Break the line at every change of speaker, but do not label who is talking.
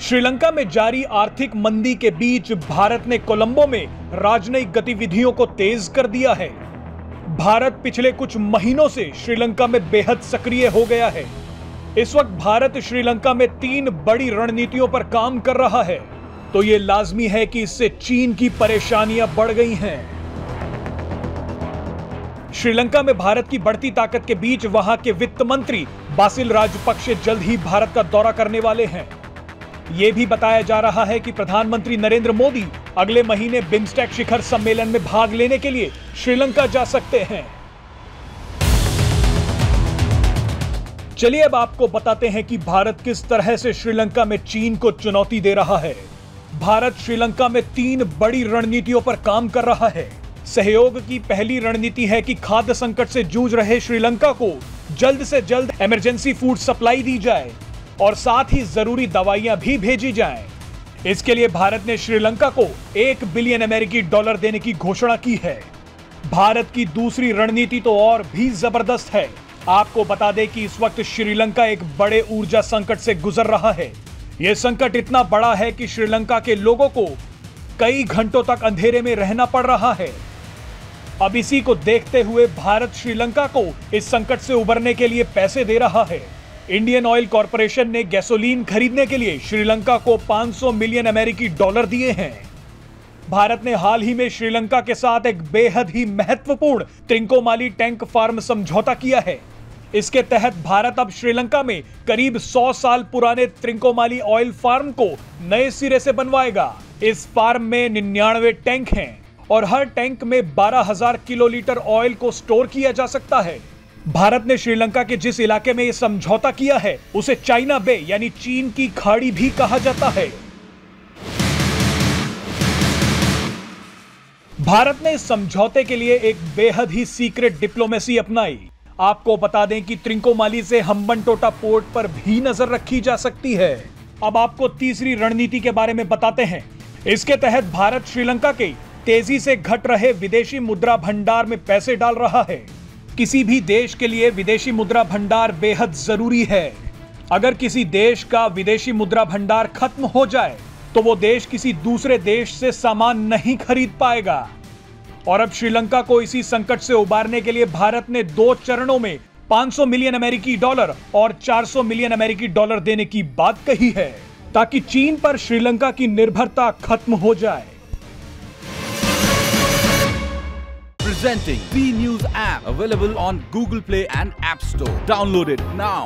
श्रीलंका में जारी आर्थिक मंदी के बीच भारत ने कोलंबो में राजनयिक गतिविधियों को तेज कर दिया है। भारत पिछले कुछ महीनों से श्रीलंका में बेहद सक्रिय हो गया है। इस वक्त भारत श्रीलंका में 3 बड़ी रणनीतियों पर काम कर रहा है, तो यह लाजमी है कि इससे चीन की परेशानियां बढ़ गई हैं। श्रीलंका में भारत की बढ़ती ताकत के बीच वहां के वित्त मंत्री बासिल राजपक्षे जल्द ही भारत का दौरा करने वाले हैं। यह भी बताया जा रहा है कि प्रधानमंत्री नरेंद्र मोदी अगले महीने बिम्स्टेक शिखर सम्मेलन में भाग लेने के लिए श्रीलंका जा सकते हैं। चलिए अब आपको बताते हैं कि भारत किस तरह से श्रीलंका में चीन को चुनौती दे रहा है। भारत श्रीलंका में 3 बड़ी रणनीतियों पर काम कर रहा है। सहयोग की पहली रणनीति है कि खाद्य संकट से जूझ रहे श्रीलंका को जल्द से जल्द इमरजेंसी फूड सप्लाई दी जाए और साथ ही जरूरी दवाइयां भी भेजी जाएं। इसके लिए भारत ने श्रीलंका को $1 बिलियन अमेरिकी डॉलर देने की घोषणा की है। भारत की दूसरी रणनीति तो और भी जबरदस्त है। आपको बता दें कि इस वक्त श्रीलंका एक बड़े ऊर्जा संकट से गुजर रहा है। यह संकट इतना बड़ा है कि श्रीलंका के लोगों को कई घंटों तक अंधेरे में रहना पड़ रहा है। अब इसी को देखते हुए भारत श्रीलंका को इस संकट से उबरने के लिए पैसे दे रहा है। इंडियन ऑयल कॉरपोरेशन ने गैसोलीन खरीदने के लिए श्रीलंका को $500 मिलियन अमेरिकी डॉलर दिए हैं। भारत ने हाल ही में श्रीलंका के साथ एक बेहद ही महत्वपूर्ण त्रिंकोमाली टैंक फार्म समझौता किया है। इसके तहत भारत अब श्रीलंका में करीब 100 साल पुराने त्रिंकोमाली ऑयल फार्म को नए सिरे से बनवाएगा। इस फार्म में 99 टैंक हैं और हर टैंक में 12,000 किलोलीटर ऑयल को स्टोर किया जा सकता है। भारत ने श्रीलंका के जिस इलाके में यह समझौता किया है उसे चाइना बे यानी चीन की खाड़ी भी कहा जाता है। भारत ने इस समझौते के लिए एक बेहद ही सीक्रेट डिप्लोमेसी अपनाई। आपको बता दें कि त्रिंकोमाली से हम्बनटोटा पोर्ट पर भी नजर रखी जा सकती है। अब आपको तीसरी रणनीति के बारे में बताते हैं। इसके तहत भारत श्रीलंका के तेजी से घट रहे विदेशी मुद्रा भंडार में पैसे डाल रहा है। किसी भी देश के लिए विदेशी मुद्रा भंडार बेहद जरूरी है। अगर किसी देश का विदेशी मुद्रा भंडार खत्म हो जाए तो वो देश किसी दूसरे देश से सामान नहीं खरीद पाएगा। और अब श्रीलंका को इसी संकट से उबारने के लिए भारत ने 2 चरणों में $500 मिलियन अमेरिकी डॉलर और $400 मिलियन अमेरिकी डॉलर देने की बात कही है, ताकि चीन पर श्रीलंका की निर्भरता खत्म हो जाए।
Presenting B News app, available on Google Play and App Store. Download it now.